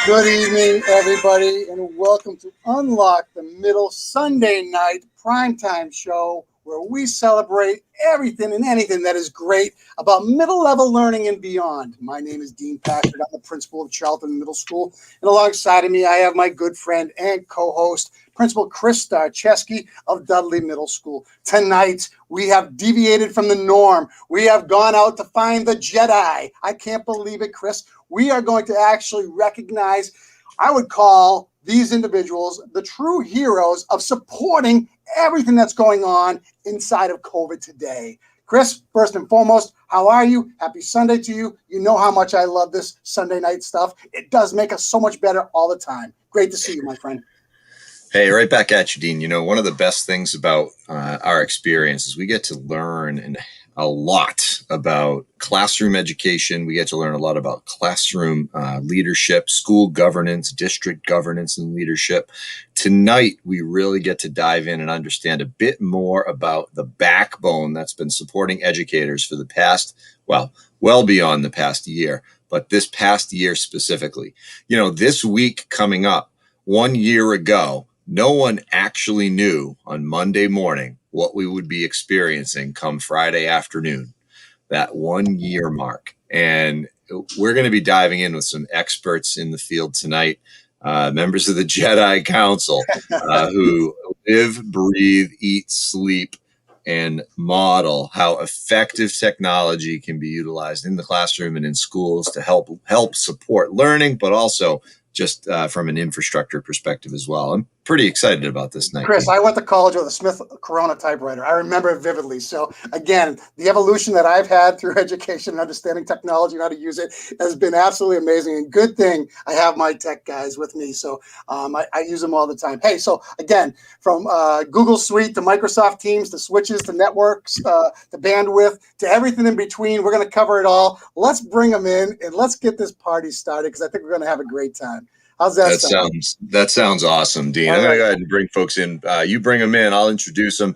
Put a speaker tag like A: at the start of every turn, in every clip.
A: Good evening, everybody, and welcome to Unlock the Middle Sunday night primetime show where we celebrate everything and anything that is great about middle-level learning and beyond. My name is Dean Patrick. I'm the principal of Charlton Middle School, and alongside of me, I have my good friend and co-host, Principal Chris Starcheski of Dudley Middle School. Tonight, we have deviated from the norm. We have gone out to find the Jedi. I can't believe it, Chris. We are going to actually recognize, I would call these individuals the true heroes of supporting everything that's going on inside of COVID today. Chris, first and foremost, how are you? Happy Sunday to you. You know how much I love this Sunday night stuff. It does make us so much better all the time. Great to see you, my friend.
B: Hey, right back at you, Dean. You know, one of the best things about our experience is we get to learn a lot about classroom education. We get to learn a lot about classroom leadership, school governance, district governance, and leadership. Tonight, we really get to dive in and understand a bit more about the backbone that's been supporting educators for the past, well beyond the past year, but this past year specifically. You know, this week coming up, 1 year ago, no one actually knew on Monday morning what we would be experiencing come Friday afternoon, that 1 year mark. And we're going to be diving in with some experts in the field tonight, members of the Jedi Council, who live, breathe, eat, sleep, and model how effective technology can be utilized in the classroom and in schools to help support learning, but also just from an infrastructure perspective as well. I'm pretty excited about this night.
A: Chris, I went to college with a Smith Corona typewriter. I remember it vividly. So again, the evolution that I've had through education and understanding technology and how to use it has been absolutely amazing. And good thing I have my tech guys with me. So I use them all the time. Hey, so again, from Google Suite to Microsoft Teams to switches to networks to bandwidth to everything in between, we're going to cover it all. Let's bring them in and let's get this party started because I think we're going to have a great time. How's that sound?
B: That sounds awesome, Dean.
A: All
B: I'm going
A: right.
B: to go ahead and bring folks in. You bring them in. I'll introduce them.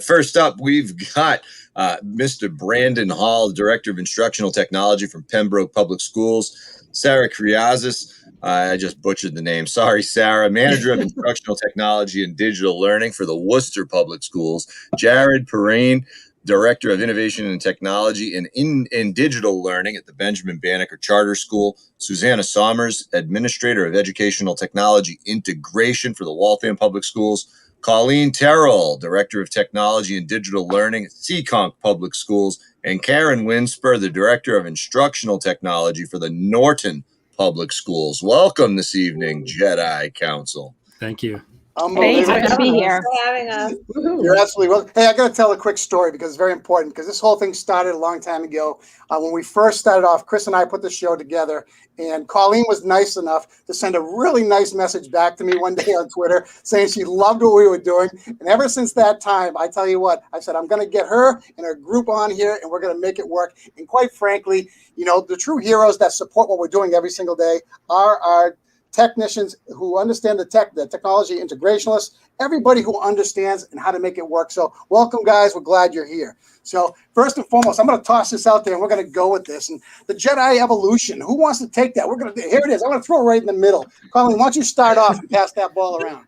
B: First up, we've got Mr. Brandon Hall, Director of Instructional Technology from Pembroke Public Schools. Sarah Kyriazis, I just butchered the name. Sorry, Sarah. Manager of Instructional Technology and Digital Learning for the Worcester Public Schools. Jared Perrine, Director of Innovation and Technology and in Digital Learning at the Benjamin Banneker Charter School. Susanna Sommers, Administrator of Educational Technology Integration for the Waltham Public Schools. Colleen Terrell, Director of Technology and Digital Learning at Seekonk Public Schools. And Karen Winspur, the Director of Instructional Technology for the Norton Public Schools. Welcome this evening, Jedi Council.
C: Thank you.
D: Thanks for being here.
E: For having us.
A: You're absolutely welcome. Hey, I got to tell a quick story because it's very important because this whole thing started a long time ago. When we first started off, Chris and I put the show together, and Colleen was nice enough to send a really nice message back to me one day on Twitter saying she loved what we were doing. And ever since that time, I tell you what, I said, I'm going to get her and her group on here and we're going to make it work. And quite frankly, you know, the true heroes that support what we're doing every single day are our technicians who understand the technology integrationalists, everybody who understands and how to make it work. So welcome, guys. We're glad you're here. So first and foremost, I'm going to toss this out there and we're going to go with this. And the Jedi evolution, who wants to take that? Here it is. I'm going to throw it right in the middle. Colleen, why don't you start off and pass that ball around?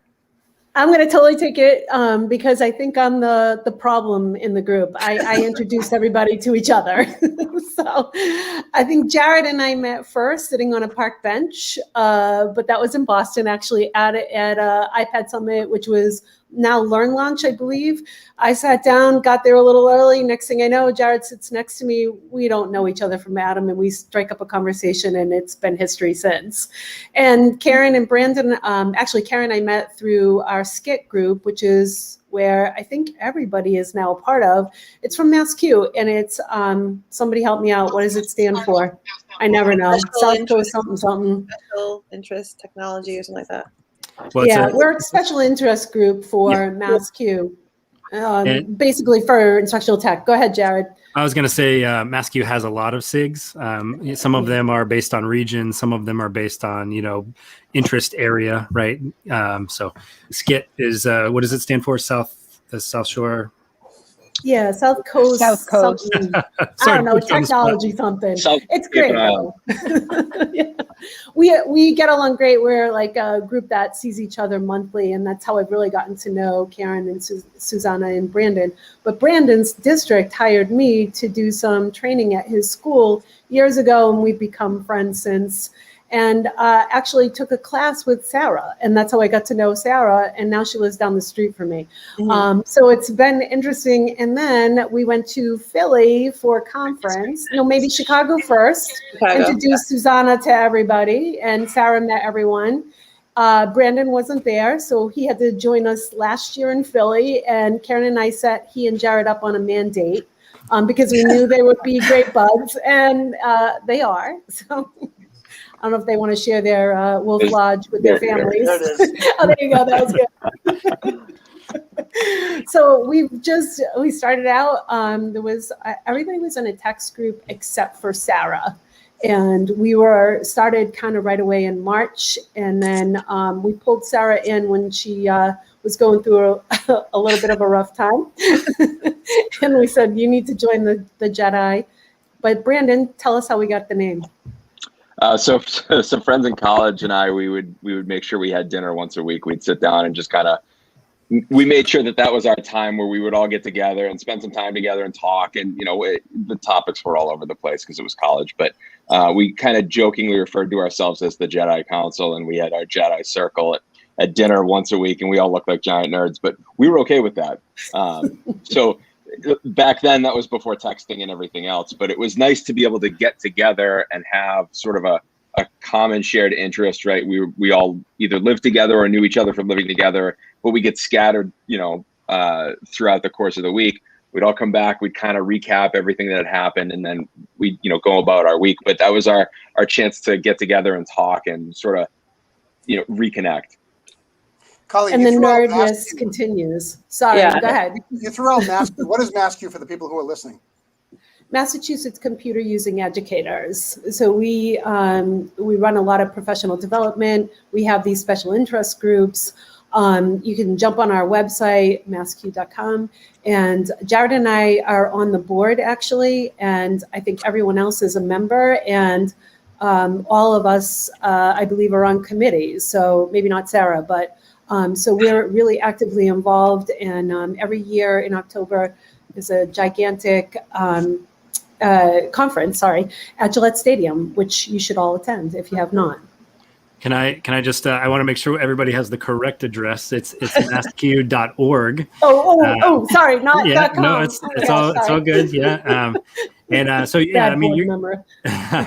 D: I'm going to totally take it because I think I'm the problem in the group. I introduced everybody to each other. So I think Jared and I met first sitting on a park bench, but that was in Boston, actually, at iPad Summit, which was now Learn Launch, I believe. I sat down, got there a little early. Next thing I know, Jared sits next to me. We don't know each other from Adam, and we strike up a conversation, and it's been history since. And Karen and Brandon, actually Karen I met through our SCIT group, which is where I think everybody is now a part of. It's from MassCUE, and it's, somebody help me out. What does it stand for? I never know. South Coast something.
E: Special interest technology or something like that.
D: We're a special interest group for MassCUE, basically for instructional tech. Go ahead, Jared.
C: I was going to say MassCUE has a lot of SIGs. Some of them are based on region. Some of them are based on, interest area, right? So SCIT is, what does it stand for? The South Shore?
D: Yeah, South Coast.
F: South Coast.
D: Something. I
C: Sorry
D: don't
C: to
D: know,
C: put you on the spot.
D: technology something.
G: South
D: It's
G: Cape
D: great
G: Island.
D: though. Yeah. We get along great. We're like a group that sees each other monthly, and that's how I've really gotten to know Karen and Susanna and Brandon. But Brandon's district hired me to do some training at his school years ago, and we've become friends since. And actually took a class with Sarah, and that's how I got to know Sarah, and now she lives down the street from me. So it's been interesting. And then we went to Philly for a conference, maybe Chicago first,
E: Chicago.
D: introduced Susanna to everybody, and Sarah met everyone. Brandon wasn't there, so he had to join us last year in Philly, and Karen and I set he and Jared up on a mandate because we knew they would be great buds, and they are. So I don't know if they want to share their Wolf Lodge with their families.
A: There it is.
D: Oh, there you go. That was good. So we started out. There was everybody was in a text group except for Sarah, and we started kind of right away in March, and then we pulled Sarah in when she was going through a little bit of a rough time, and we said you need to join the Jedi. But Brandon, tell us how we got the name.
G: So some friends in college and I, we would make sure we had dinner once a week. We'd sit down and just we made sure that was our time where we would all get together and spend some time together and talk. And, the topics were all over the place because it was college, but we kind of jokingly referred to ourselves as the Jedi Council, and we had our Jedi circle at dinner once a week, and we all looked like giant nerds, but we were okay with that. So back then, that was before texting and everything else, but it was nice to be able to get together and have sort of a common shared interest, right? We all either lived together or knew each other from living together, but we get scattered, throughout the course of the week. We'd all come back, we'd kind of recap everything that had happened, and then we'd, go about our week. But that was our chance to get together and talk and sort of, reconnect.
A: Colleen,
D: And
A: you
D: the
A: threw out
D: nerdness
A: MassCUE.
D: continues. Sorry,
E: Yeah.
D: go ahead.
A: You threw out MassCUE. What is MassCUE for the people who are listening?
D: Massachusetts Computer Using Educators. So we run a lot of professional development. We have these special interest groups. You can jump on our website, masscue.com. And Jared and I are on the board, actually. And I think everyone else is a member. And all of us, I believe, are on committees. So maybe not Sarah, but so we're really actively involved. And every year in October, there's a gigantic conference, at Gillette Stadium, which you should all attend if you have not.
C: Can I just I want to make sure everybody has the correct address. It's masscue.org.
D: Sorry, not
C: yeah,
D: .com.
C: no, it's all good. Yeah. So yeah,
D: Bad
C: I mean,
D: member.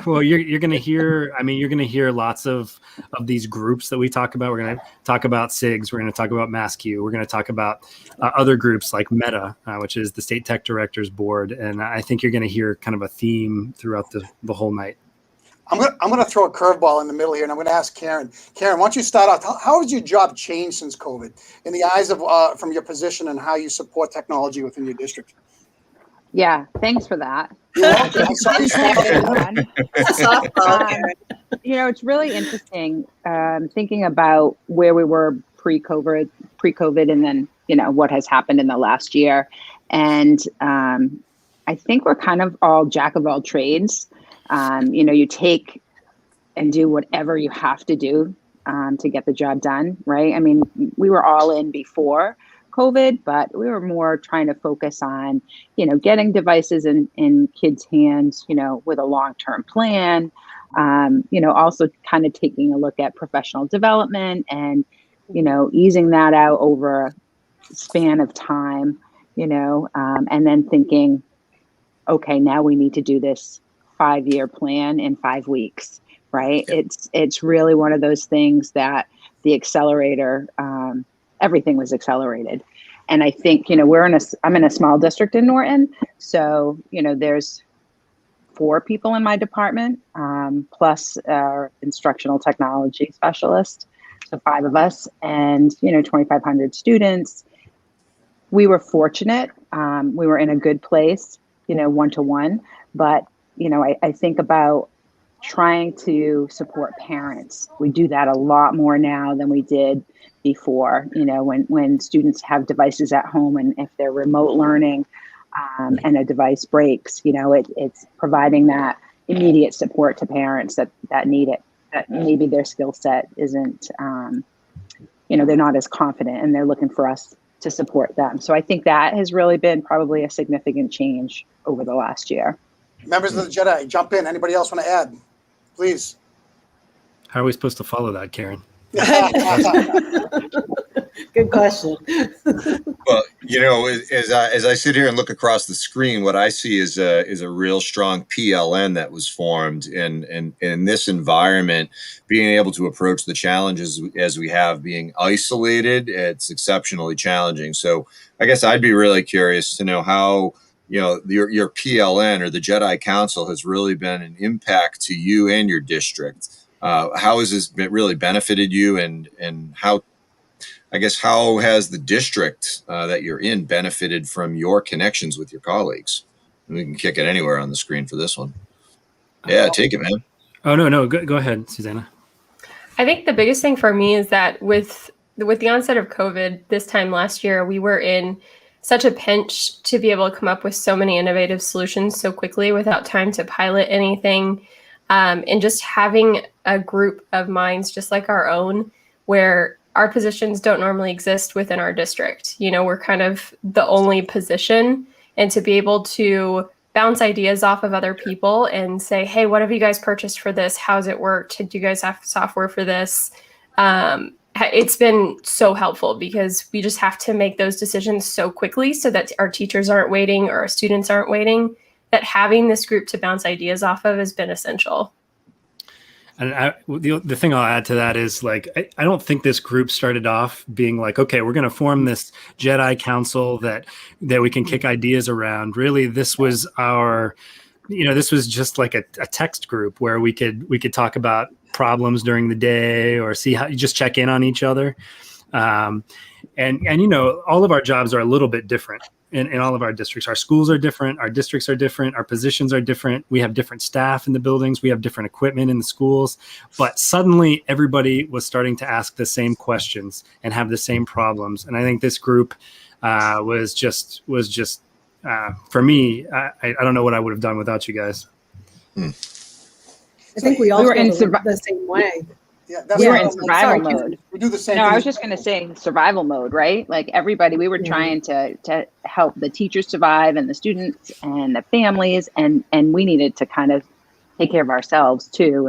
C: well, you're going to hear. I mean, you're going to hear lots of these groups that we talk about. We're going to talk about SIGs. We're going to talk about MassCUE. We're going to talk about other groups like Meta, which is the State Tech Directors Board. And I think you're going to hear kind of a theme throughout the whole night.
A: I'm gonna throw a curveball in the middle here, and I'm gonna ask Karen. Karen, why don't you start off? How has your job changed since COVID, in the eyes of from your position and how you support technology within your district?
F: Yeah, thanks for that.
A: You're welcome. I saw you smiling.
E: Softball, Karen.
F: It's really interesting thinking about where we were pre-COVID, and then what has happened in the last year. And I think we're kind of all jack of all trades. You take and do whatever you have to do to get the job done, right? I mean, we were all in before COVID, but we were more trying to focus on, getting devices in kids' hands, with a long-term plan. Also kind of taking a look at professional development and, easing that out over a span of time, and then thinking, okay, now we need to do this 5-year plan in 5 weeks, right? It's really one of those things that the accelerator, everything was accelerated. And I think, I'm in a small district in Norton. So, there's 4 people in my department, plus our instructional technology specialist. So 5 of us and, 2,500 students. We were fortunate. We were in a good place, one-to-one, but I think about trying to support parents. We do that a lot more now than we did before, when students have devices at home and if they're remote learning, and a device breaks, it's providing that immediate support to parents that need it, that maybe their skill set isn't, they're not as confident and they're looking for us to support them. So I think that has really been probably a significant change over the last year.
A: Members of the Jedi, jump in. Anybody else want to add? Please.
C: How are we supposed to follow that, Karen?
D: Good question.
B: Well, as I sit here and look across the screen, what I see is a real strong PLN that was formed in this environment. Being able to approach the challenges as we have, being isolated, it's exceptionally challenging. So I guess I'd be really curious to know how your PLN or the Jedi Council has really been an impact to you and your district. How has this really benefited you, and how has the district that you're in benefited from your connections with your colleagues? And we can kick it anywhere on the screen for this one. Yeah, take it, man.
C: Oh, no, go ahead, Susanna.
H: I think the biggest thing for me is that with the onset of COVID this time last year, we were in such a pinch to be able to come up with so many innovative solutions so quickly without time to pilot anything. And just having a group of minds just like our own, where our positions don't normally exist within our district. We're kind of the only position, and to be able to bounce ideas off of other people and say, hey, what have you guys purchased for this? How's it worked? Do you guys have software for this? It's been so helpful because we just have to make those decisions so quickly so that our teachers aren't waiting or our students aren't waiting, that having this group to bounce ideas off of has been essential.
C: And the thing I'll add to that is, like, I don't think this group started off being like, okay, we're going to form this Jedi Council that we can kick ideas around. Really, this was this was just like a text group where we could talk about problems during the day or see how you just check in on each other. And all of our jobs are a little bit different. In all of our districts. Our schools are different, our districts are different, our positions are different. We have different staff in the buildings, we have different equipment in the schools, but suddenly everybody was starting to ask the same questions and have the same problems. And I think this group was just for me, I don't know what I would have done without you guys.
D: I think we all
F: were in
D: the same way.
A: Yeah,
F: we were in survival mode.
A: We do the same
F: No,
A: thing.
F: I was just going to say survival mode, right? Like everybody, we were trying to help the teachers survive and the students and the families, and we needed to kind of take care of ourselves too.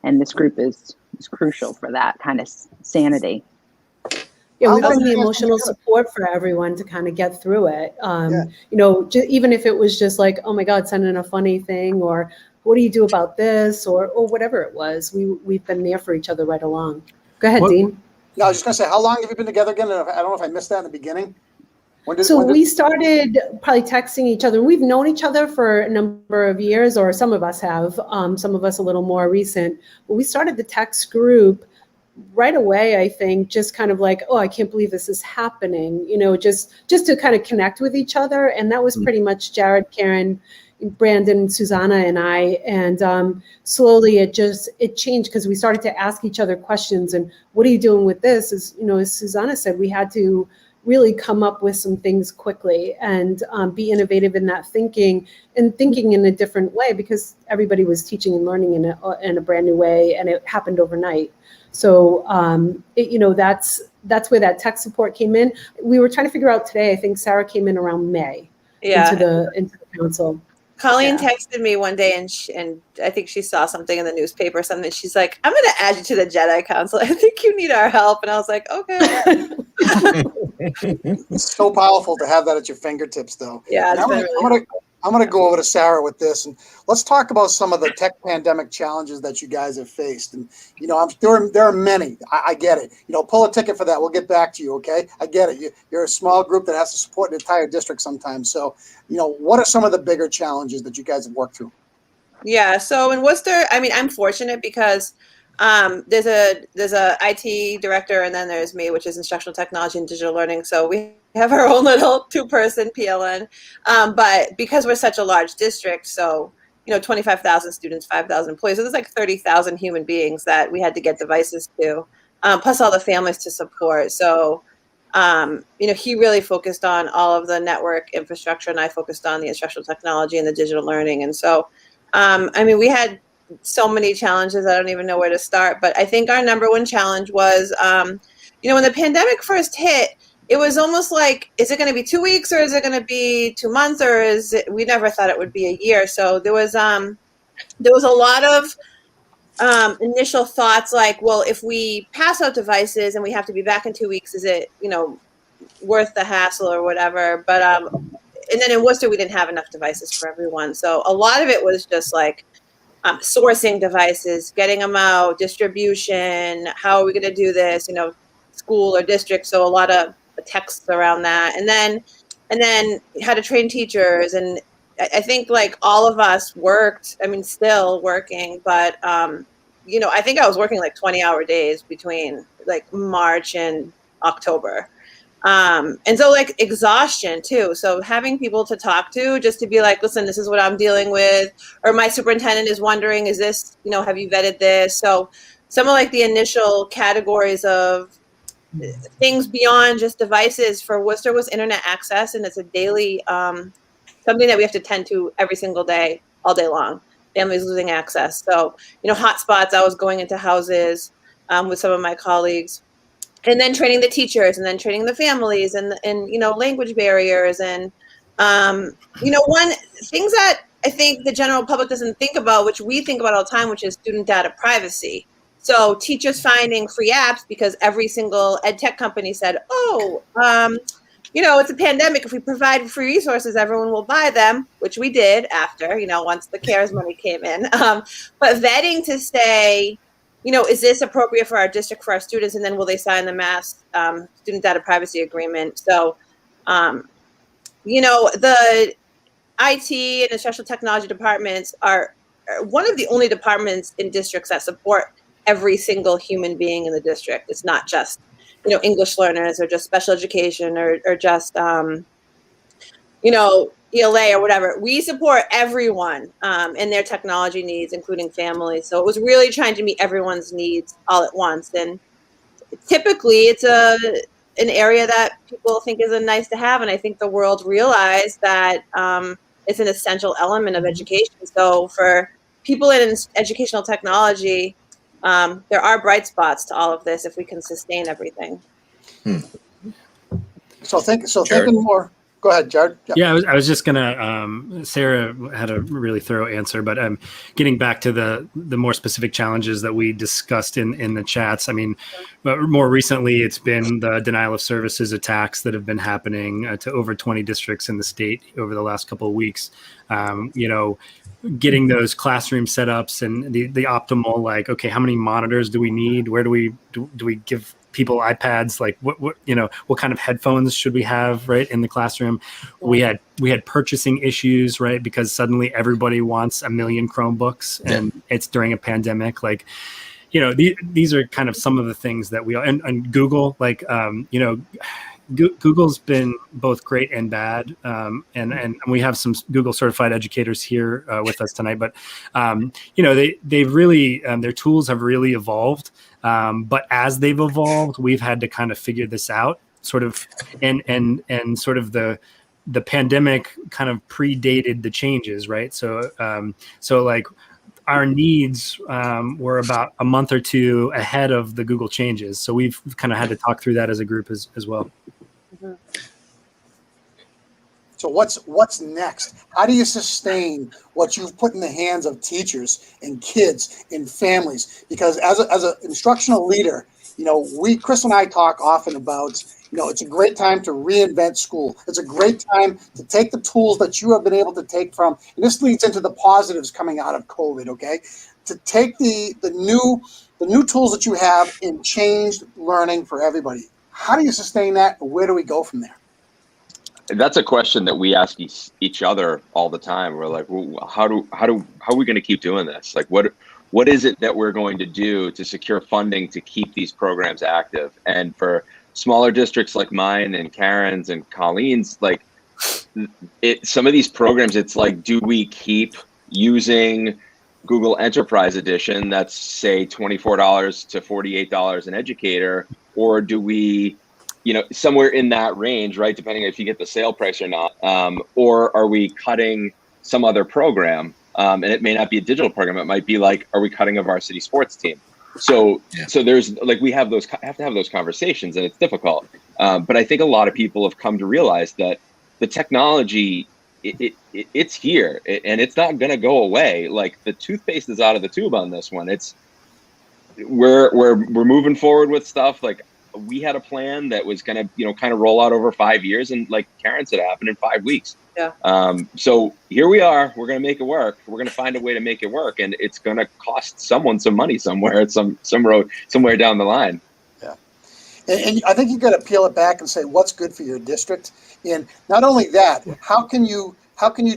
F: And this group is crucial for that kind of sanity.
D: Yeah, we bring the emotional support for everyone to kind of get through it. Even if it was just like, oh my God, send in a funny thing, or what do you do about this, or whatever it was. We've been there for each other right along. Go ahead, Dean.
A: No, I was just gonna say, how long have you been together again? I don't know if I missed that in the beginning.
D: We started probably texting each other. We've known each other for a number of years, or some of us have, some of us a little more recent. But we started the text group right away, I think, just kind of like, oh, I can't believe this is happening, just to kind of connect with each other. And that was pretty much Jared, Karen, Brandon, Susanna, and I. And slowly it changed because we started to ask each other questions. And what are you doing with this? As Susanna said, we had to really come up with some things quickly and be innovative in that thinking in a different way, because everybody was teaching and learning in a brand new way, and it happened overnight. So that's where that tech support came in. We were trying to figure out today. I think Sarah came in around May into the council.
E: Colleen texted me one day, and I think she saw something in the newspaper or something. She's like, I'm going to add you to the Jedi Council. I think you need our help. And I was like, okay.
A: It's so powerful to have that at your fingertips, though.
E: Yeah,
A: I'm going to go over to Sarah with this, and let's talk about some of the tech pandemic challenges that you guys have faced. And, there are many. I get it. Pull a ticket for that. We'll get back to you, okay? I get it. You're a small group that has to support an entire district sometimes. So, what are some of the bigger challenges that you guys have worked through?
E: Yeah, so in Worcester, I'm fortunate because there's a IT director, and then there's me, which is instructional technology and digital learning. So we have our own little 2-person PLN. But because we're such a large district, so 25,000 students, 5,000 employees, so there's like 30,000 human beings that we had to get devices to, plus all the families to support. So he really focused on all of the network infrastructure, and I focused on the instructional technology and the digital learning. And so, we had so many challenges. I don't even know where to start, but I think our number one challenge was, when the pandemic first hit, it was almost like, is it going to be 2 weeks or is it going to be 2 months, or we never thought it would be a year. So there was a lot of initial thoughts like, well, if we pass out devices and we have to be back in 2 weeks, is it, worth the hassle or whatever? But, and then in Worcester, we didn't have enough devices for everyone. So a lot of it was just like sourcing devices, getting them out, distribution, how are we going to do this, school or district. So a lot of texts around that. And then how to train teachers. And I think like all of us worked, still working, but, I think I was working like 20-hour days between like March and October. And so like exhaustion too. So having people to talk to, just to be like, listen, this is what I'm dealing with, or my superintendent is wondering, is this, have you vetted this? So some of like the initial categories of things beyond just devices for Worcester was internet access. And it's a daily, something that we have to tend to every single day, all day long. Families losing access. So, hotspots, I was going into houses with some of my colleagues, and then training the teachers, and then training the families, and language barriers. And, one things that I think the general public doesn't think about, which we think about all the time, which is student data privacy. So teachers finding free apps because every single ed tech company said, it's a pandemic. If we provide free resources, everyone will buy them, which we did after, once the CARES money came in. But vetting to say, is this appropriate for our district, for our students? And then will they sign the Mass student data privacy agreement? So, the IT and instructional technology departments are one of the only departments in districts that support every single human being in the district. It's not just English learners or just special education or just, ELA or whatever. We support everyone in their technology needs, including families. So it was really trying to meet everyone's needs all at once. And typically it's an area that people think is a nice to have. And I think the world realized that it's an essential element of education. So for people in educational technology, there are bright spots to all of this if we can sustain everything.
A: So thinking more. Go ahead, Jared.
C: Yeah, I was just gonna. Sarah had a really thorough answer, but getting back to the more specific challenges that we discussed in the chats. But more recently, it's been the denial of services attacks that have been happening to over 20 districts in the state over the last couple of weeks. Getting those classroom setups and the optimal, like, okay, how many monitors do we need? Where do we give people iPads? Like what kind of headphones should we have right in the classroom? We had purchasing issues, right? Because suddenly everybody wants 1 million Chromebooks and it's during a pandemic. Like, these are kind of some of the things that and Google, like, Google's been both great and bad, and we have some Google certified educators here with us tonight. But they've really their tools have really evolved. But as they've evolved, we've had to kind of figure this out, sort of, and sort of the pandemic kind of predated the changes, right? So like our needs were about a month or two ahead of the Google changes. So we've kind of had to talk through that as a group as well.
E: Mm-hmm.
A: So what's next? How do you sustain what you've put in the hands of teachers and kids and families? Because as an instructional leader, Chris and I talk often about, it's a great time to reinvent school. It's a great time to take the tools that you have been able to take from, and this leads into the positives coming out of COVID, okay? To take the new tools that you have and changed learning for everybody. How do you sustain that? And where do we go from there?
G: That's a question that we ask each other all the time. We're like, well, how are we going to keep doing this? Like, what is it that we're going to do to secure funding to keep these programs active? And for smaller districts like mine and Karen's and Colleen's, like, some of these programs, it's like, do we keep using Google Enterprise Edition that's, say, $24 to $48 an educator, or do we somewhere in that range, right? Depending if you get the sale price or not, or are we cutting some other program? And it may not be a digital program. It might be like, are we cutting a varsity sports team? So there's like, we have to have those conversations, and it's difficult. But I think a lot of people have come to realize that the technology, it's here, and it's not going to go away. Like, the toothpaste is out of the tube on this one. We're moving forward with stuff. Like, we had a plan that was going to, kind of roll out over 5 years, and like Karen said, it happened in 5 weeks.
E: Yeah.
G: So here we are. We're going to make it work. We're going to find a way to make it work, and it's going to cost someone some money somewhere at some road somewhere down the line.
A: Yeah, and I think you got to peel it back and say what's good for your district, and not only that, how can you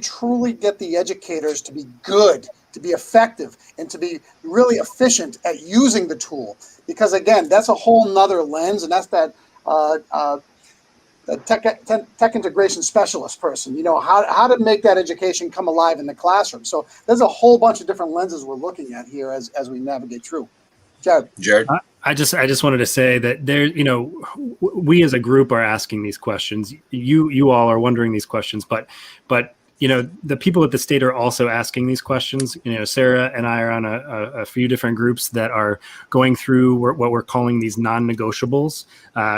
A: truly get the educators to be good, to be effective, and to be really efficient at using the tool? Because again, that's a whole nother lens, and that's that the tech integration specialist person. How to make that education come alive in the classroom. So there's a whole bunch of different lenses we're looking at here as we navigate through. Jared.
C: I just wanted to say that there, we as a group are asking these questions. You all are wondering these questions, but the people at the state are also asking these questions. Sarah and I are on a few different groups that are going through what we're calling these non-negotiables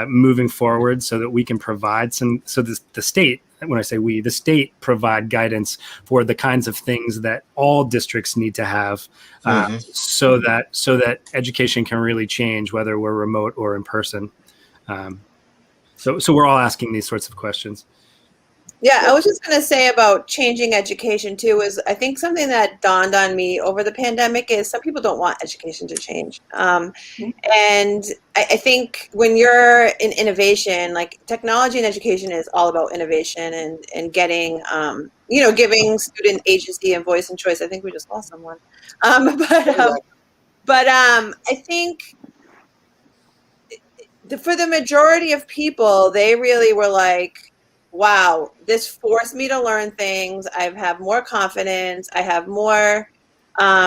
C: moving forward, so that we can provide the state, when I say we, the state provide guidance for the kinds of things that all districts need to have, so that education can really change, whether we're remote or in person. So we're all asking these sorts of questions.
E: Yeah, I was just going to say about changing education too, is I think something that dawned on me over the pandemic is some people don't want education to change. And I think when you're in innovation, like technology and education is all about innovation and getting, giving student agency and voice and choice. I think we just lost someone. But I think for the majority of people, they really were like, wow, this forced me to learn things. I have more confidence. I have more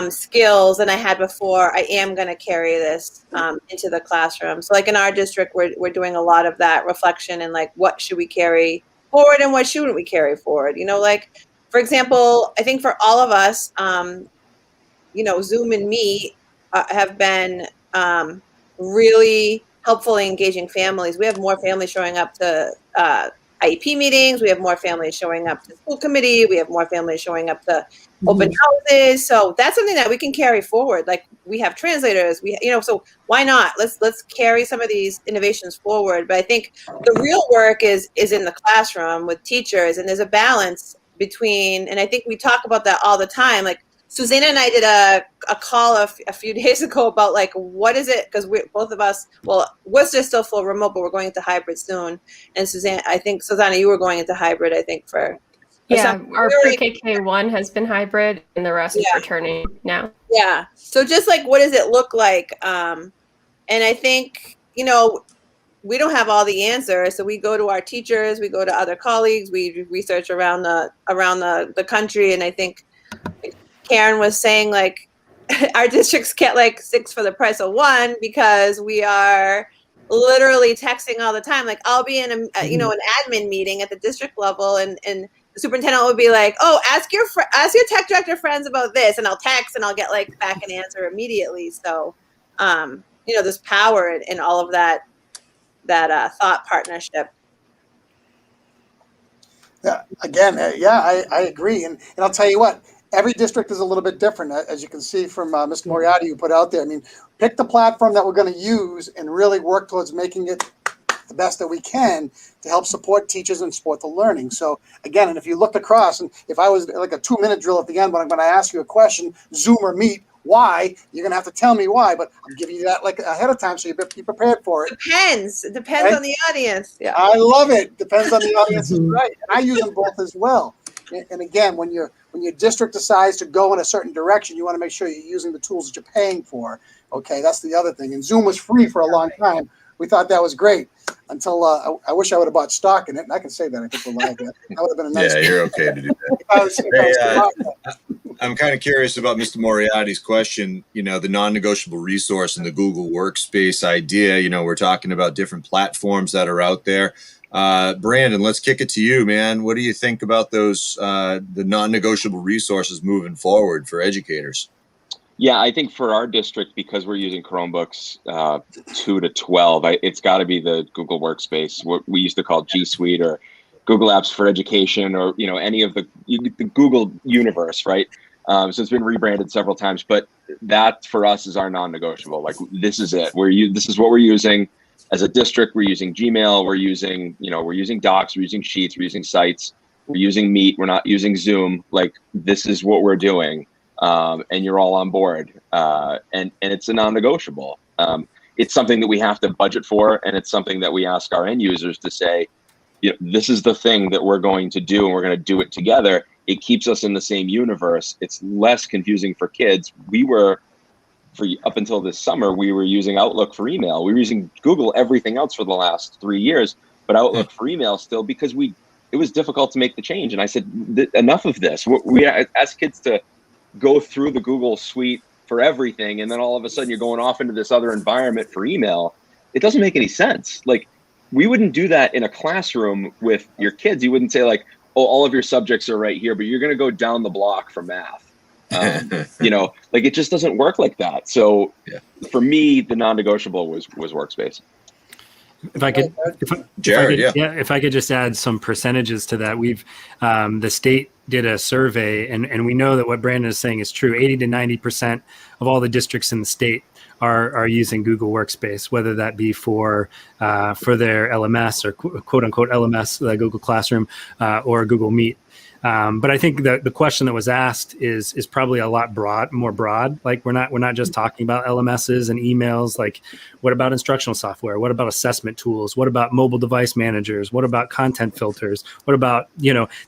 E: skills than I had before. I am going to carry this into the classroom. So like in our district, we're doing a lot of that reflection and like, what should we carry forward and what shouldn't we carry forward? Like, for example, I think for all of us, Zoom and Meet have been really helpful in engaging families. We have more families showing up to IEP meetings. We have more families showing up to school committee. We have more families showing up to open houses. So that's something that we can carry forward. Like, we have translators. So why not? Let's carry some of these innovations forward. But I think the real work is in the classroom with teachers, and there's a balance between. And I think we talk about that all the time. Like, Susanna and I did a call a few days ago about like, what is it? Because both of us, Worcester's still full remote, but we're going into hybrid soon. And Susanna, you were going into hybrid, I think, for.
H: Yeah, our pre-KK1 has been hybrid, and the rest is returning now.
E: Yeah. So just like, what does it look like? And I think, we don't have all the answers. So we go to our teachers, we go to other colleagues, we research around the country. And I think Karen was saying, like, our districts get like 6 for the price of 1 because we are literally texting all the time. Like, I'll be in an admin meeting at the district level, and the superintendent would be like, "Oh, ask your tech director friends about this," and I'll text and I'll get like back an answer immediately. So, there's power in all of that thought partnership.
A: Yeah, again, I agree, and I'll tell you what. Every district is a little bit different, as you can see from Mr. Moriarty, who put out there. I mean, pick the platform that we're going to use and really work towards making it the best that we can to help support teachers and support the learning. So again, and if you looked across, and if I was like a 2-minute drill at the end, when I'm going to ask you a question, Zoom or Meet, why, you're going to have to tell me why, but I'm giving you that like ahead of time so you better be prepared for it.
E: It depends on the audience. Yeah,
A: I love it. Depends on the audience, is right. And I use them both as well. And again, when your district decides to go in a certain direction, you want to make sure you're using the tools that you're paying for. Okay, that's the other thing. And Zoom was free for a long time. We thought that was great until I wish I would have bought stock in it. And I can say that. I think we're live. That would have been a nice.
B: Yeah, you're okay to do that. I'm kind of curious about Mr. Moriarty's question, the non-negotiable resource and the Google Workspace idea. We're talking about different platforms that are out there. Brandon, let's kick it to you, man. What do you think about those, the non-negotiable resources moving forward for educators?
G: Yeah, I think for our district, because we're using Chromebooks 2 to 12, it's got to be the Google Workspace, what we used to call G Suite or Google Apps for Education, or any of the Google universe, right? So it's been rebranded several times, but that for us is our non-negotiable. Like, this is it. This is what we're using as a district. We're using Gmail. We're using Docs. We're using Sheets. We're using Sites. We're using Meet. We're not using Zoom. Like, this is what we're doing. And you're all on board, and it's a non-negotiable. It's something that we have to budget for, and it's something that we ask our end users to say, this is the thing that we're going to do, and we're going to do it together. It keeps us in the same universe. It's less confusing for kids. Up until this summer, we were using Outlook for email. We were using Google everything else for the last 3 years, but Outlook for email still, because it was difficult to make the change. And I said, enough of this. We asked kids to go through the Google suite for everything, and then all of a sudden you're going off into this other environment for email. It doesn't make any sense. Like, we wouldn't do that in a classroom with your kids. You wouldn't say, like, oh, all of your subjects are right here, but you're going to go down the block for math. Like, it just doesn't work like that. So for me, the non-negotiable was Workspace.
C: If I could just add some percentages to that. We've the state did a survey, and we know that what Brandon is saying is true. 80 to 90% of all the districts in the state are using Google Workspace, whether that be for their LMS or quote unquote LMS, the Google Classroom, or Google Meet. But I think the question that was asked is probably a lot more broad. Like, we're not just talking about LMSs and emails. Like, what about instructional software? What about assessment tools? What about mobile device managers? What about content filters? What about,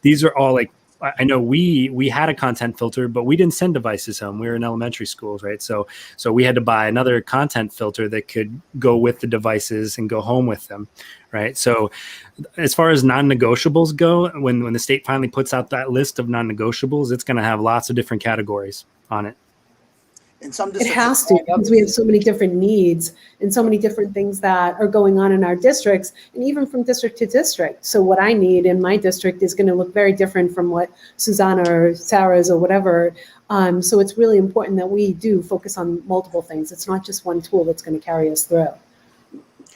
C: these are all, like, I know we had a content filter, but we didn't send devices home. We were in elementary schools, right? So we had to buy another content filter that could go with the devices and go home with them, right? So as far as non-negotiables go, when the state finally puts out that list of non-negotiables, it's going to have lots of different categories on it.
A: In some
D: It has to, because we have so many different needs and so many different things that are going on in our districts, and even from district to district. So what I need in my district is going to look very different from what Susanna or Sarah's or whatever. So it's really important that we do focus on multiple things. It's not just one tool that's going to carry us through.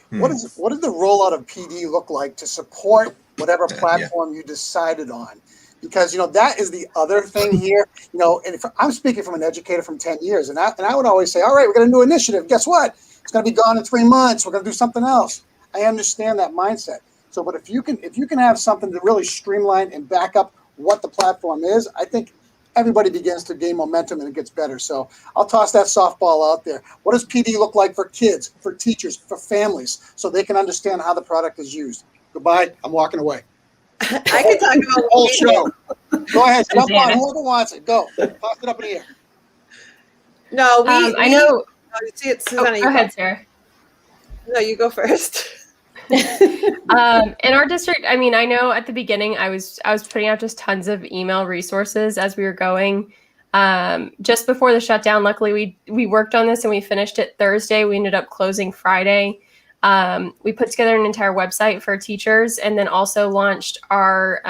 A: What does the rollout of PD look like to support whatever platform you decided on? Because, that is the other thing here, and if I'm speaking from an educator from 10 years, and I would always say, all right, we're going to do an initiative. Guess what? It's going to be gone in 3 months. We're going to do something else. I understand that mindset. So, but if you can have something to really streamline and back up what the platform is, I think everybody begins to gain momentum and it gets better. So I'll toss that softball out there. What does PD look like for kids, for teachers, for families, so they can understand how the product is used? Goodbye. I'm walking away.
E: I can talk about
A: the whole show. Go ahead, jump on. Whoever wants it, go. Toss it up in the air.
E: No,
H: I know.
E: See it, Susanna.
H: Go ahead, Sarah.
E: No, you go first.
H: In our district, I mean, I know at the beginning I was putting out just tons of email resources as we were going. Just before the shutdown, luckily we worked on this and we finished it Thursday. We ended up closing Friday. We put together an entire website for teachers, and then also launched our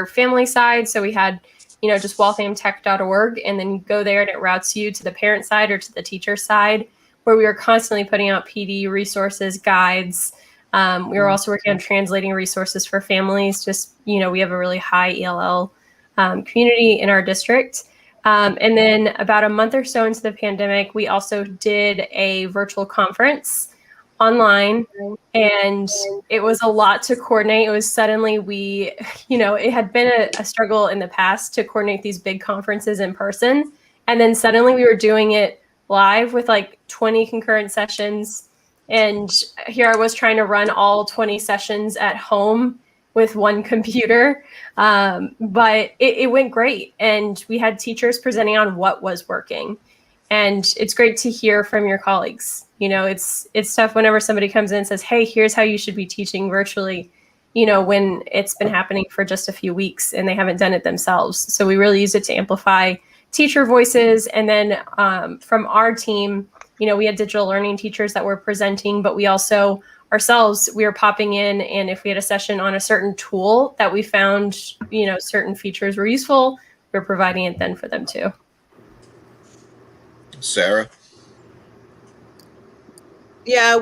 H: family side. So we had, just walthamtech.org, and then you go there and it routes you to the parent side or to the teacher side, where we were constantly putting out PD resources, guides. We were also working on translating resources for families. Just, we have a really high ELL community in our district. And then about a month or so into the pandemic, we also did a virtual conference online, and it was a lot to coordinate. It was suddenly it had been a struggle in the past to coordinate these big conferences in person. And then suddenly we were doing it live with like 20 concurrent sessions. And here I was trying to run all 20 sessions at home with one computer. But it went great. And we had teachers presenting on what was working. And it's great to hear from your colleagues. It's tough whenever somebody comes in and says, hey, here's how you should be teaching virtually. when it's been happening for just a few weeks and they haven't done it themselves. So we really use it to amplify teacher voices. And then from our team, we had digital learning teachers that were presenting, but we also ourselves, we were popping in, and if we had a session on a certain tool that we found, certain features were useful, we're providing it then for them too.
B: Sarah?
E: Yeah,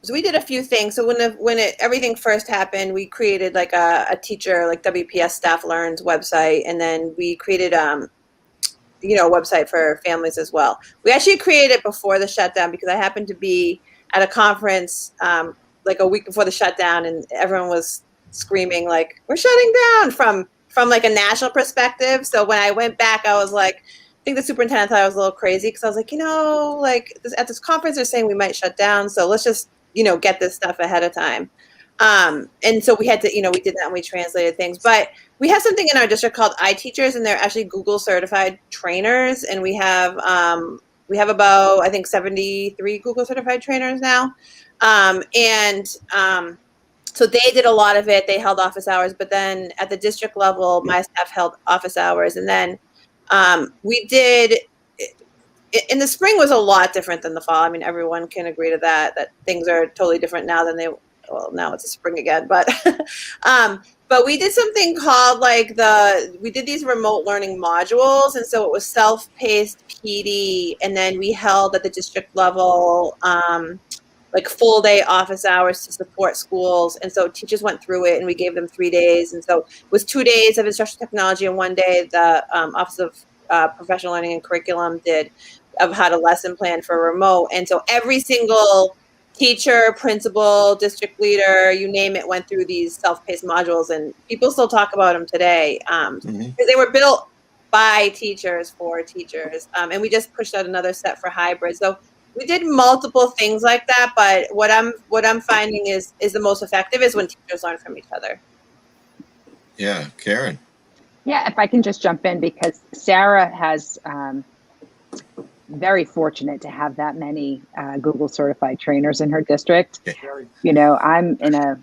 E: so we did a few things. So when everything first happened, we created like a teacher, like WPS Staff Learns website, and then we created a website for families as well. We actually created it before the shutdown because I happened to be at a conference like a week before the shutdown, and everyone was screaming like, "We're shutting down!" from like a national perspective. So when I went back, I was like, I think the superintendent thought I was a little crazy because I was like, at this conference they're saying we might shut down, so let's just get this stuff ahead of time. And so we had to, we did that and we translated things. But we have something in our district called iTeachers, and they're actually Google certified trainers, and we have about, I think, 73 Google certified trainers now. So they did a lot of it. They held office hours, but then at the district level, my staff held office hours. And then we did, in the spring was a lot different than the fall. I mean, everyone can agree to that things are totally different now than now it's a spring again. But but we did something called we did these remote learning modules. And so it was self-paced PD. And then we held at the district level, like full day office hours to support schools. And so teachers went through it and we gave them 3 days. And so it was 2 days of instructional technology and 1 day the Office of Professional Learning and Curriculum did of how to lesson plan for remote. And so every single teacher, principal, district leader, you name it, went through these self-paced modules, and people still talk about them today because they were built by teachers for teachers. And we just pushed out another set for hybrid. So we did multiple things like that, but what I'm finding is the most effective is when teachers learn from each other.
B: Yeah, Karen.
F: Yeah, if I can just jump in, because Sarah has very fortunate to have that many Google certified trainers in her district. I'm in a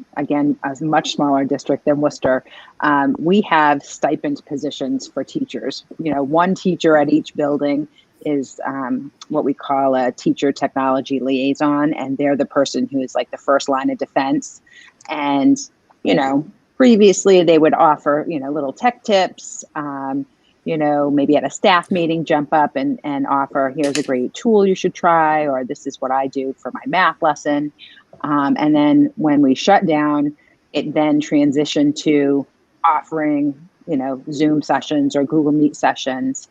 F: much smaller district than Worcester. We have stipend positions for teachers. 1 teacher at each building is what we call a teacher technology liaison, and they're the person who is like the first line of defense. And previously they would offer little tech tips, maybe at a staff meeting jump up and offer, here's a great tool you should try, or this is what I do for my math lesson. And then when we shut down, it then transitioned to offering Zoom sessions or Google Meet sessions.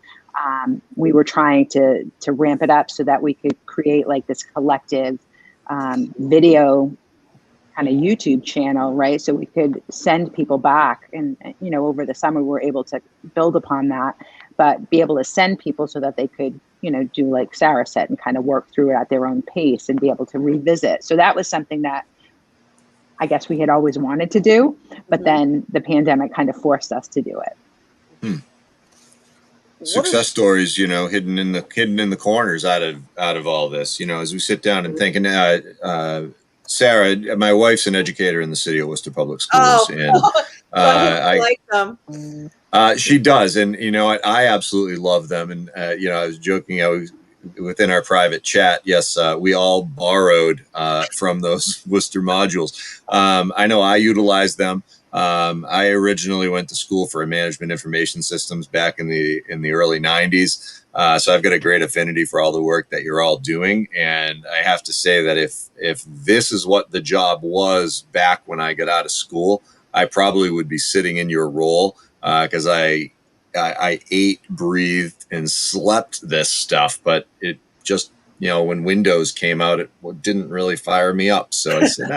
F: We were trying to ramp it up so that we could create like this collective video kind of YouTube channel, right? So we could send people back, and over the summer we were able to build upon that, but be able to send people so that they could do like Sarah said and kind of work through it at their own pace and be able to revisit. So that was something that I guess we had always wanted to do, but then the pandemic kind of forced us to do it.
B: Success stories, hidden in the corners out of all this, as we sit down and think. And Sarah, my wife's an educator in the city of Worcester Public Schools, and
E: I like them.
B: She does, and I absolutely love them. And I was joking, within our private chat, yes, we all borrowed from those Worcester modules. I know I utilize them. I originally went to school for management information systems back in the early 90s. So I've got a great affinity for all the work that you're all doing. And I have to say that if this is what the job was back when I got out of school, I probably would be sitting in your role, because I ate, breathed, and slept this stuff. But it just, when Windows came out, it didn't really fire me up. So I said,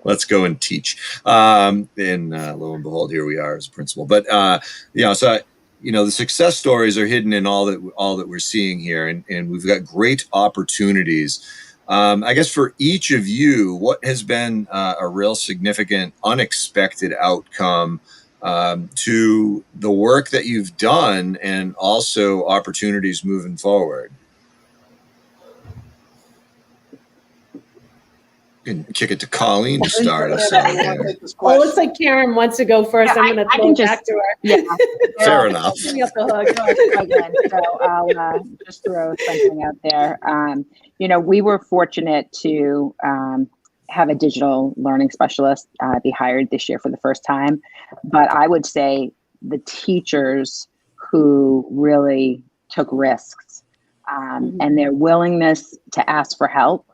B: let's go and teach. And lo and behold, here we are as a principal. But so the success stories are hidden in all that we're seeing here, and we've got great opportunities. I guess for each of you, what has been a real significant, unexpected outcome to the work that you've done, and also opportunities moving forward? can kick it to Colleen to start us
A: Yeah,
B: out
A: we wanna
B: here.
A: take this
D: Oh, it looks
A: question.
D: like Karen wants to go first.
F: Yeah,
D: I'm going to
F: I
D: throw
F: can
D: it back to her.
F: Yeah.
B: Fair enough.
D: Give me up the hook.
F: Struggling, so I'll just throw something out there. We were fortunate to have a digital learning specialist be hired this year for the first time. But I would say the teachers who really took risks and their willingness to ask for help,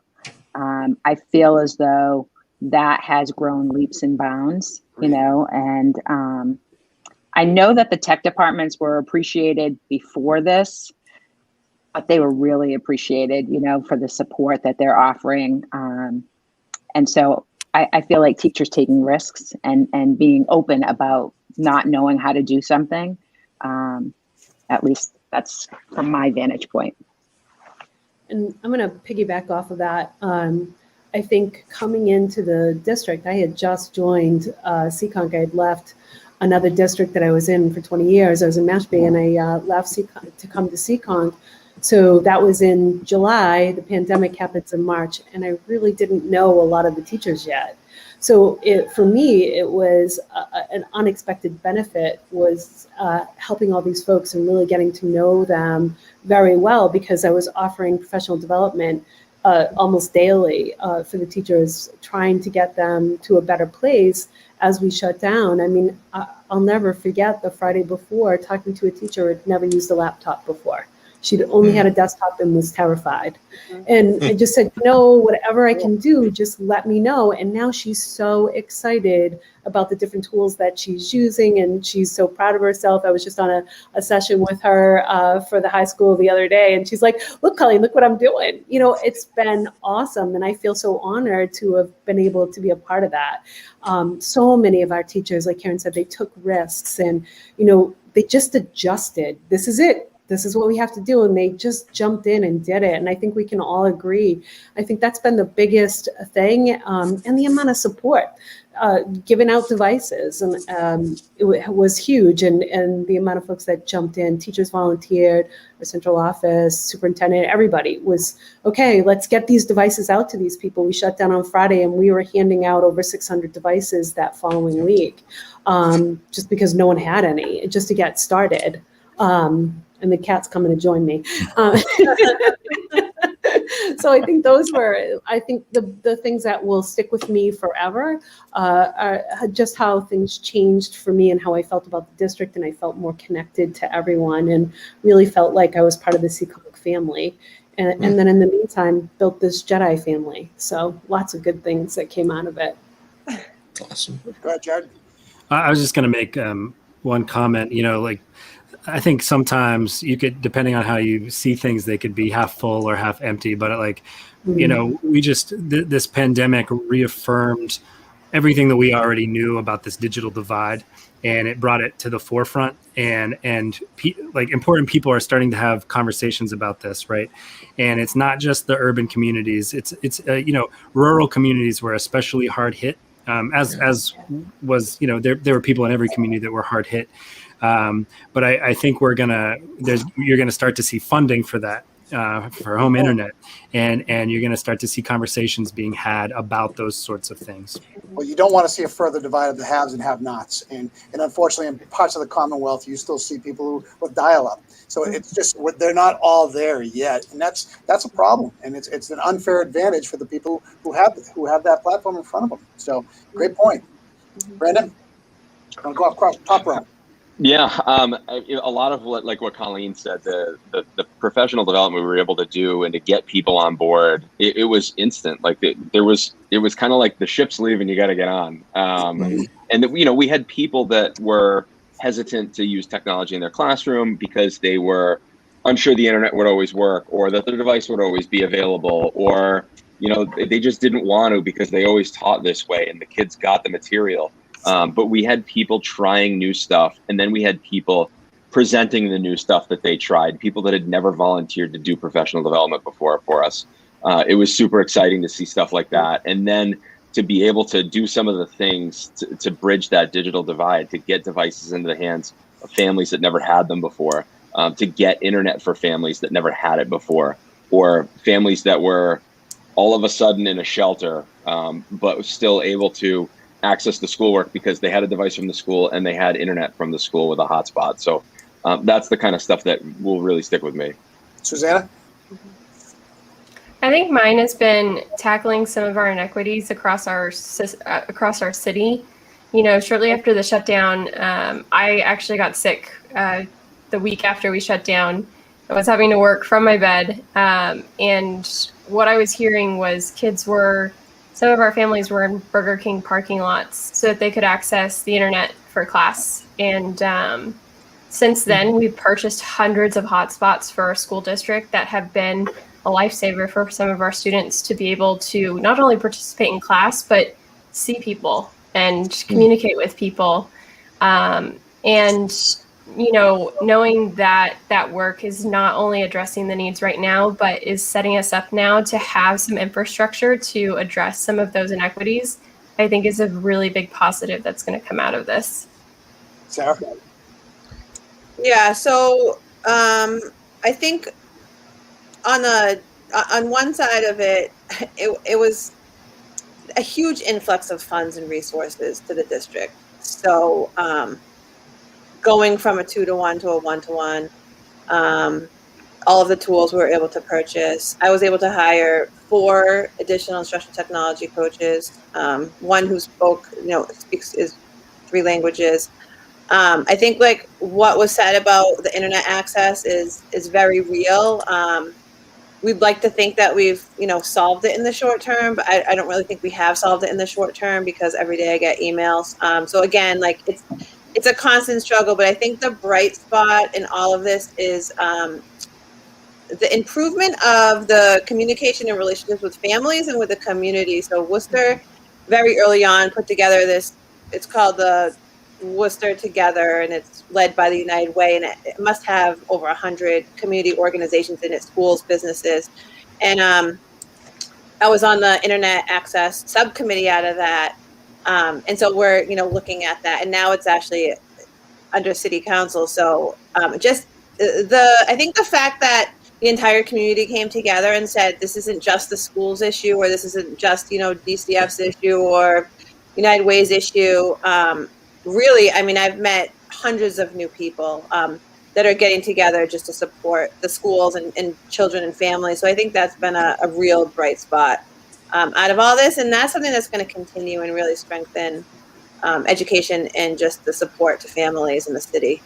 F: I feel as though that has grown leaps and bounds, and I know that the tech departments were appreciated before this, but they were really appreciated, for the support that they're offering. And so I feel like teachers taking risks and being open about not knowing how to do something, at least that's from my vantage point.
D: And I'm going to piggyback off of that. I think coming into the district, I had just joined Seekonk. I had left another district that I was in for 20 years. I was in Mashpee, and I left Seekonk to come to Seekonk. So that was in July. The pandemic happens in March, and I really didn't know a lot of the teachers yet. So for me, it was an unexpected benefit was helping all these folks and really getting to know them very well, because I was offering professional development almost daily for the teachers, trying to get them to a better place as we shut down. I mean, I'll never forget the Friday before talking to a teacher who had never used a laptop before. She'd only had a desktop and was terrified. And I just said, whatever I can do, just let me know. And now she's so excited about the different tools that she's using, and she's so proud of herself. I was just on a session with her for the high school the other day, and she's like, look, Colleen, look what I'm doing. It's been awesome. And I feel so honored to have been able to be a part of that. So many of our teachers, like Karen said, they took risks, and, they just adjusted. This is it. This is what we have to do. And they just jumped in and did it. And I think we can all agree. I think that's been the biggest thing, and the amount of support given out devices. And it was huge. And the amount of folks that jumped in, teachers volunteered, our central office, superintendent, everybody was, okay, let's get these devices out to these people. We shut down on Friday, and we were handing out over 600 devices that following week, just because no one had any, just to get started. And the cat's coming to join me. So I think those were, the things that will stick with me forever are just how things changed for me and how I felt about the district. And I felt more connected to everyone and really felt like I was part of the Seekonk family. And then in the meantime, built this Jedi family. So lots of good things that came out of it.
B: Awesome.
A: Go ahead, Jared.
C: I was just going to make one comment, I think sometimes you could, depending on how you see things, they could be half full or half empty. But we just, this pandemic reaffirmed everything that we already knew about this digital divide, and it brought it to the forefront. And important people are starting to have conversations about this, right? And it's not just the urban communities; it's rural communities were especially hard hit. As was, there were people in every community that were hard hit. But I think you're gonna start to see funding for that, for home internet, and you're gonna start to see conversations being had about those sorts of things.
A: Well, you don't want to see a further divide of the haves and have-nots, and unfortunately, in parts of the Commonwealth, you still see people with dial-up. So it's just they're not all there yet, and that's a problem, and it's an unfair advantage for the people who have that platform in front of them. So great point, Brandon. I'll go across top row.
G: Yeah, a lot of what Colleen said, the professional development we were able to do and to get people on board, it was instant. It was kind of like the ship's leaving, you got to get on. And we had people that were hesitant to use technology in their classroom because they were unsure the internet would always work, or that their device would always be available, or they just didn't want to because they always taught this way and the kids got the material. But we had people trying new stuff, and then we had people presenting the new stuff that they tried, people that had never volunteered to do professional development before for us. It was super exciting to see stuff like that. And then to be able to do some of the things to bridge that digital divide, to get devices into the hands of families that never had them before, to get internet for families that never had it before, or families that were all of a sudden in a shelter, but still able to access the schoolwork because they had a device from the school and they had internet from the school with a hotspot. So that's the kind of stuff that will really stick with me.
A: Susanna?
H: I think mine has been tackling some of our inequities across our city. You know, shortly after the shutdown, I actually got sick the week after we shut down. I was having to work from my bed, and what I was hearing was some of our families were in Burger King parking lots so that they could access the internet for class. And since then, we've purchased hundreds of hotspots for our school district that have been a lifesaver for some of our students to be able to not only participate in class, but see people and communicate with people. And, you know, knowing that that work is not only addressing the needs right now, but is setting us up now to have some infrastructure to address some of those inequities, I think is a really big positive that's going to come out of this.
A: Sarah?
E: Yeah, so I think on one side of it, it was a huge influx of funds and resources to the district. So going from a 2-to-1 to a 1-to-1, all of the tools we were able to purchase. I was able to hire 4 additional instructional technology coaches, one who speaks 3 languages. I think like what was said about the internet access is very real. We'd like to think that we've, solved it in the short term, but I don't really think we have solved it in the short term because every day I get emails. So again, like it's a constant struggle, but I think the bright spot in all of this is the improvement of the communication and relationships with families and with the community. So Worcester very early on put together this, it's called the Worcester Together, and it's led by the United Way, and it must have over 100 community organizations in it, schools, businesses. And I was on the internet access subcommittee out of that. And so we're, looking at that, and now it's actually under city council. So I think the fact that the entire community came together and said, this isn't just the schools issue, or this isn't just, DCF's issue or United Way's issue. Really, I mean, I've met hundreds of new people that are getting together just to support the schools and children and families. So I think that's been a real bright spot out of all this. And that's something that's going to continue and really strengthen education and just the support to families in the city.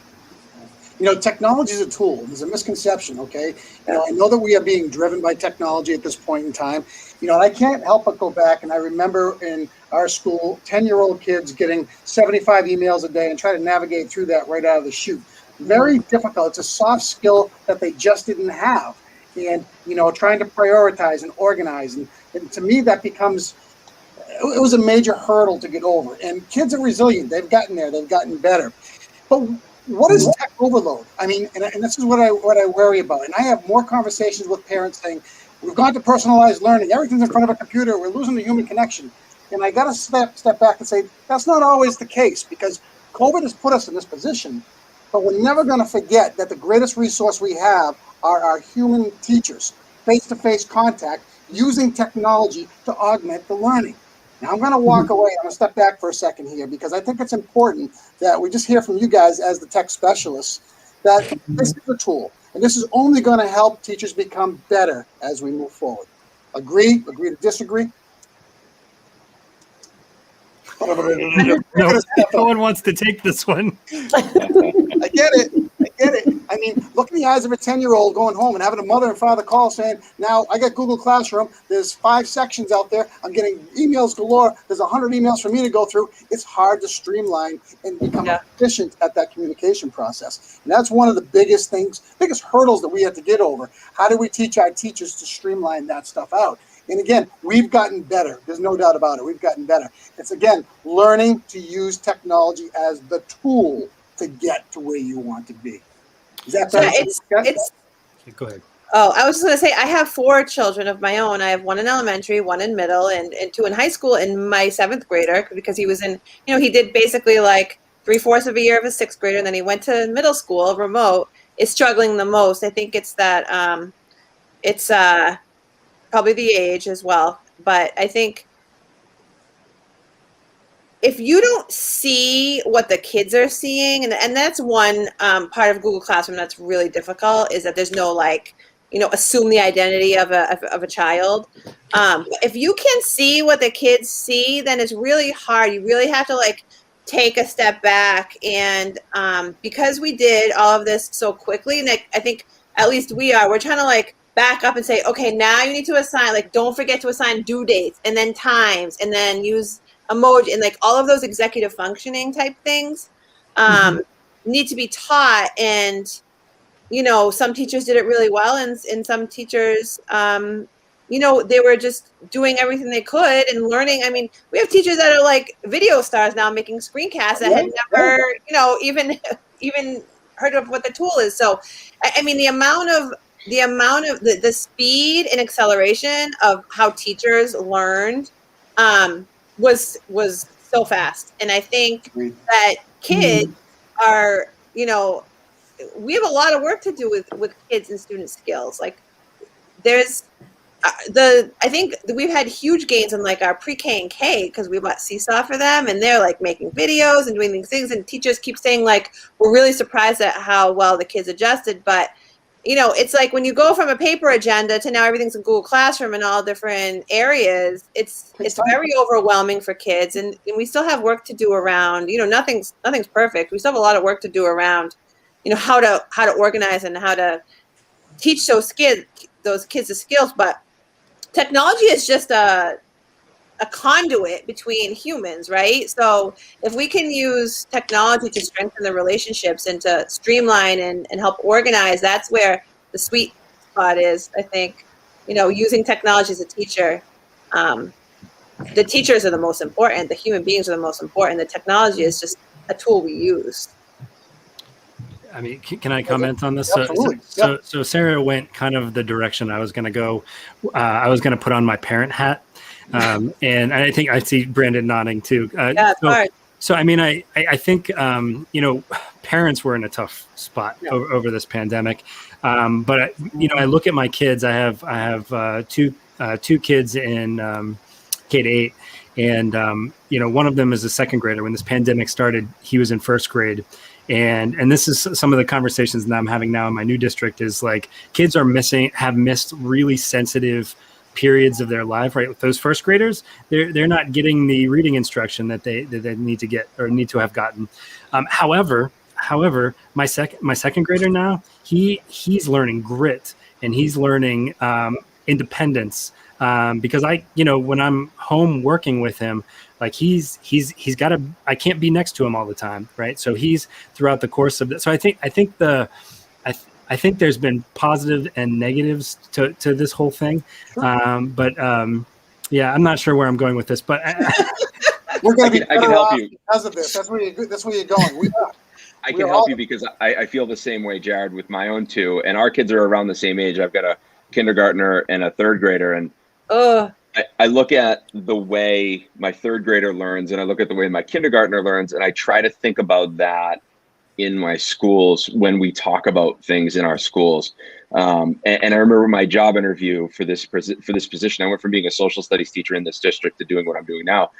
A: Technology is a tool. There's a misconception, okay? I know that we are being driven by technology at this point in time. And I can't help but go back, and I remember in our school, 10-year-old kids getting 75 emails a day and try to navigate through that right out of the chute. Very difficult. It's a soft skill that they just didn't have. And, trying to prioritize and organize. And to me, that becomes, it was a major hurdle to get over. And kids are resilient. They've gotten there. They've gotten better. But what is tech overload? I mean, and this is what I worry about. And I have more conversations with parents saying, we've gone to personalized learning. Everything's in front of a computer. We're losing the human connection. And I got to step back and say, that's not always the case, because COVID has put us in this position. But we're never going to forget that the greatest resource we have are our human teachers, face-to-face contact, using technology to augment the learning. Now, I'm going to walk away. I'm going to step back for a second here, because I think it's important that we just hear from you guys as the tech specialists that this is a tool, and this is only going to help teachers become better as we move forward. Agree to disagree?
C: No one wants to take this one.
A: I get it. I mean, look in the eyes of a 10-year-old going home and having a mother and father call saying, now I got Google Classroom. There's 5 sections out there. I'm getting emails galore. There's 100 emails for me to go through. It's hard to streamline and become efficient at that communication process. And that's one of the biggest hurdles that we have to get over. How do we teach our teachers to streamline that stuff out? And again, we've gotten better. There's no doubt about it. We've gotten better. It's, again, learning to use technology as the tool to get to where you want to be. Is that better?
C: Go ahead.
E: Oh, I was just going to say, I have 4 children of my own. I have 1 in elementary, 1 in middle, and 2 in high school, and my 7th grader, because he was in, he did basically like 3/4 of a year of a 6th grader, and then he went to middle school, remote, is struggling the most. I think it's that, probably the age as well. But I think if you don't see what the kids are seeing, and that's one part of Google Classroom that's really difficult, is that there's no assume the identity of a child. If you can see what the kids see, then it's really hard. You really have to take a step back, and because we did all of this so quickly, and I think at least we're trying to back up and say, okay, now you need to assign, don't forget to assign due dates and then times, and then use emoji, and all of those executive functioning type things need to be taught. And some teachers did it really well, and some teachers they were just doing everything they could and learning. I mean, we have teachers that are video stars now, making screencasts that had never even heard of what the tool is. So I mean, the amount of the speed and acceleration of how teachers learned was so fast. And I think that kids are, we have a lot of work to do with kids and student skills. There's I think we've had huge gains in our pre-K and K, because we bought Seesaw for them, and they're making videos and doing these things, and teachers keep saying we're really surprised at how well the kids adjusted. But it's when you go from a paper agenda to now everything's in Google Classroom in all different areas, it's very overwhelming for kids, and we still have work to do around, nothing's perfect. We still have a lot of work to do around, how to organize and how to teach those kids the skills. But technology is just a conduit between humans, right? So if we can use technology to strengthen the relationships and to streamline and help organize, that's where the sweet spot is, I think. Using technology as a teacher, the teachers are the most important, the human beings are the most important. The technology is just a tool we use.
C: I mean, can I comment on this?
A: Absolutely.
C: So Sarah went kind of the direction I was going to go. I was going to put on my parent hat. And I think I see Brandon nodding too. So I mean, I think, parents were in a tough spot over this pandemic. But I look at my kids. I have two kids in K-8, and one of them is a second grader. When this pandemic started, he was in first grade. And this is some of the conversations that I'm having now in my new district, is kids have missed really sensitive periods of their life, right? With those first graders, they're not getting the reading instruction that they need to get or need to have gotten. However, my second grader now, he's learning grit, and he's learning independence, because when I'm home working with him, he's got to, I can't be next to him all the time, right? So he's throughout the course of this. So I think there's been positive and negatives to this whole thing. But I'm not sure where I'm going with this, but
A: we're going to be
G: I can help you
A: because of this. That's where you're going.
G: I can help you because I feel the same way, Jared, with my own two, and our kids are around the same age. I've got a kindergartner and a third grader, and I look at the way my third grader learns, and I look at the way my kindergartner learns, and I try to think about that in my schools when we talk about things in our schools. And I remember my job interview for this position. I went from being a social studies teacher in this district to doing what I'm doing now.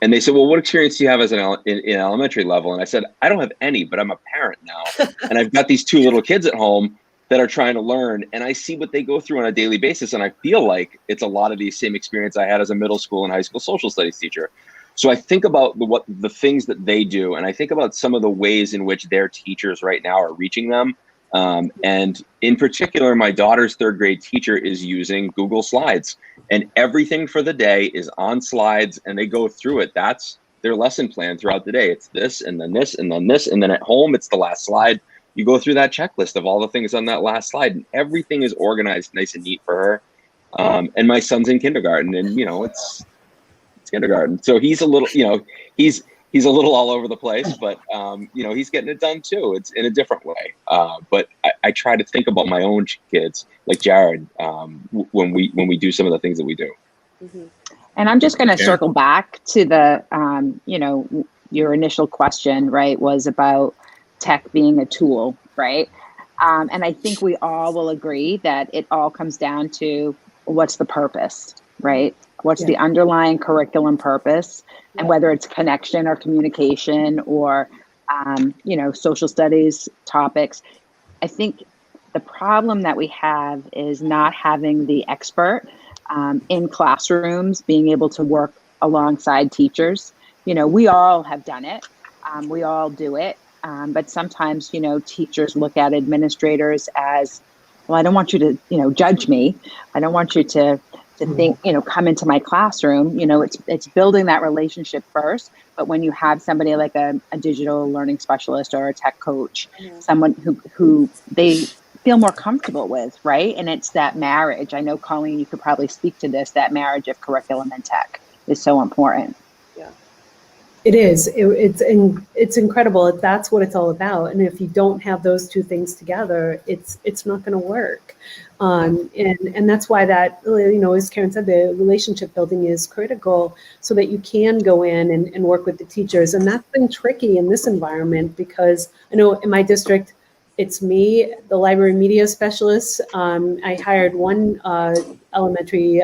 G: And they said, well, what experience do you have as in elementary level? And I said, I don't have any, but I'm a parent now. And I've got these two little kids at home that are trying to learn, and I see what they go through on a daily basis. And I feel like it's a lot of the same experience I had as a middle school and high school social studies teacher. So I think about the things that they do, and I think about some of the ways in which their teachers right now are reaching them. And in particular, my daughter's third grade teacher is using Google Slides, and everything for the day is on slides, and they go through it. That's their lesson plan throughout the day. It's this, and then this, and then this, and then at home, it's the last slide. You go through that checklist of all the things on that last slide, and everything is organized nice and neat for her. And my son's in kindergarten, and it's kindergarten. So he's a little, he's a little all over the place, but he's getting it done too. It's in a different way. But I try to think about my own kids, like Jared, when we do some of the things that we do.
F: Mm-hmm. And I'm just going to circle back to the, your initial question, right, was about tech being a tool, right? And I think we all will agree that it all comes down to what's the purpose, right? What's the underlying curriculum purpose, and whether it's connection or communication or, social studies topics. I think the problem that we have is not having the expert in classrooms being able to work alongside teachers. We all have done it. We all do it. But sometimes, teachers look at administrators as, well, I don't want you to, judge me. I don't want you to think, come into my classroom. It's building that relationship first. But when you have somebody like a digital learning specialist or a tech coach, someone who they feel more comfortable with, right? And it's that marriage. I know, Colleen, you could probably speak to this, that marriage of curriculum and tech is so important.
E: Yeah.
D: It is. It's incredible. That's what it's all about. And if you don't have those two things together, it's not going to work. And that's why that, as Karen said, the relationship building is critical so that you can go in and work with the teachers. And that's been tricky in this environment because I know in my district, it's me, the library media specialist. I hired one elementary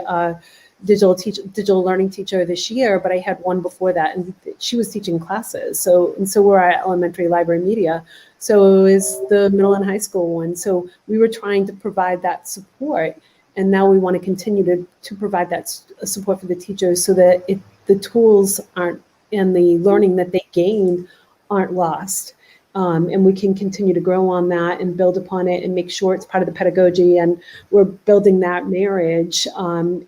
D: digital learning teacher this year, but I had one before that, and she was teaching classes. So we're at elementary library media. So it was the middle and high school one. So we were trying to provide that support, and now we want to continue to provide that support for the teachers so that the tools aren't, and the learning that they gained aren't lost. And we can continue to grow on that and build upon it and make sure it's part of the pedagogy. And we're building that marriage and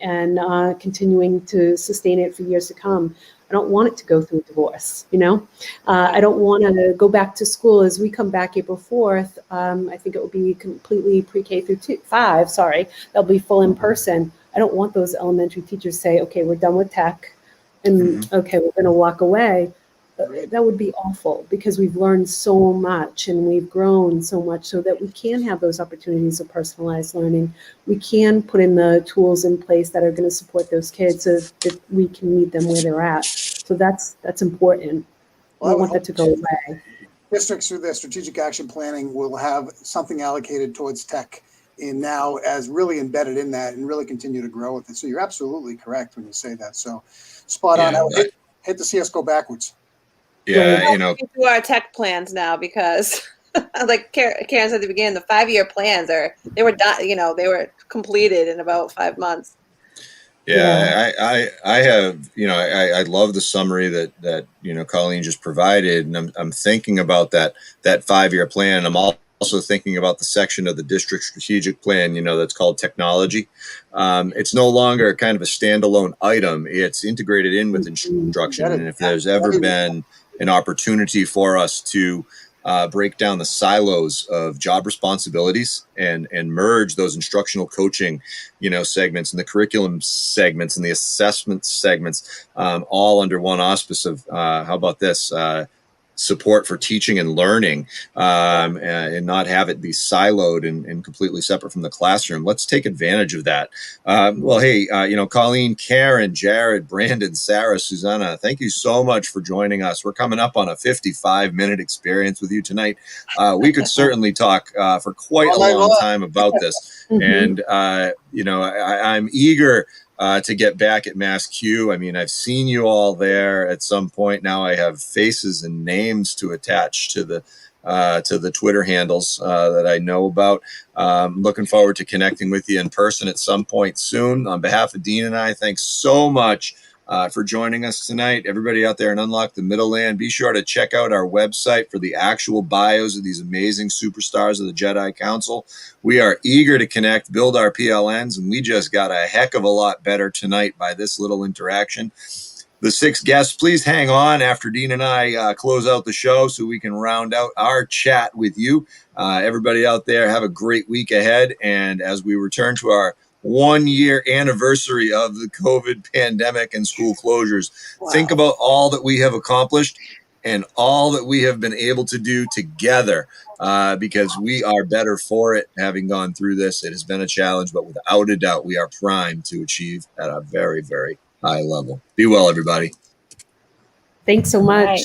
D: continuing to sustain it for years to come. I don't want it to go through a divorce, I don't want to go back to school as we come back April 4th. I think it will be completely pre-K through 5. Sorry, they'll be full in person. I don't want those elementary teachers say, okay, we're done with tech and okay, we're going to walk away. That would be awful because we've learned so much and we've grown so much so that we can have those opportunities of personalized learning. We can put in the tools in place that are going to support those kids so that we can meet them where they're at. So that's important. We don't want that to go away.
A: Districts through their strategic action planning will have something allocated towards tech and now as really embedded in that and really continue to grow with it. So you're absolutely correct when you say that. So spot on. I would hate to see us go backwards.
B: Yeah,
E: do our tech plans now because, like Karen said at the beginning, the 5-year plans they were done. They were completed in about 5 months.
B: Yeah, I have, I love the summary that Colleen just provided, and I'm thinking about that 5-year plan. I'm also thinking about the section of the district strategic plan, that's called technology. It's no longer kind of a standalone item. It's integrated in with instruction. And if there's ever been an opportunity for us to break down the silos of job responsibilities and merge those instructional coaching, segments and the curriculum segments and the assessment segments, all under one auspice of, how about this, support for teaching and learning, and not have it be siloed and completely separate from the classroom. Let's take advantage of that. Well, hey, Colleen, Karen, Jared, Brandon, Sarah, Susanna, thank you so much for joining us. We're coming up on a 55-minute experience with you tonight. We could certainly talk for quite a long time about this. And, I'm eager to get back at MassCUE. I mean, I've seen you all there at some point. Now I have faces and names to attach to the Twitter handles that I know about. Looking forward to connecting with you in person at some point soon. On behalf of Dean and I, thanks so much for joining us tonight. Everybody out there in Unlock the Middle Land, be sure to check out our website for the actual bios of these amazing superstars of the Jedi Council. We are eager to connect, build our PLNs, and we just got a heck of a lot better tonight by this little interaction. The 6 guests, please hang on after Dean and I close out the show so we can round out our chat with you. Everybody out there, have a great week ahead. And as we return to our 1-year anniversary of the COVID pandemic and school closures, think about all that we have accomplished and all that we have been able to do together, because we are better for it having gone through this. It has been a challenge, but without a doubt, we are primed to achieve at a very, very high level. Be well, everybody.
D: Thanks so much.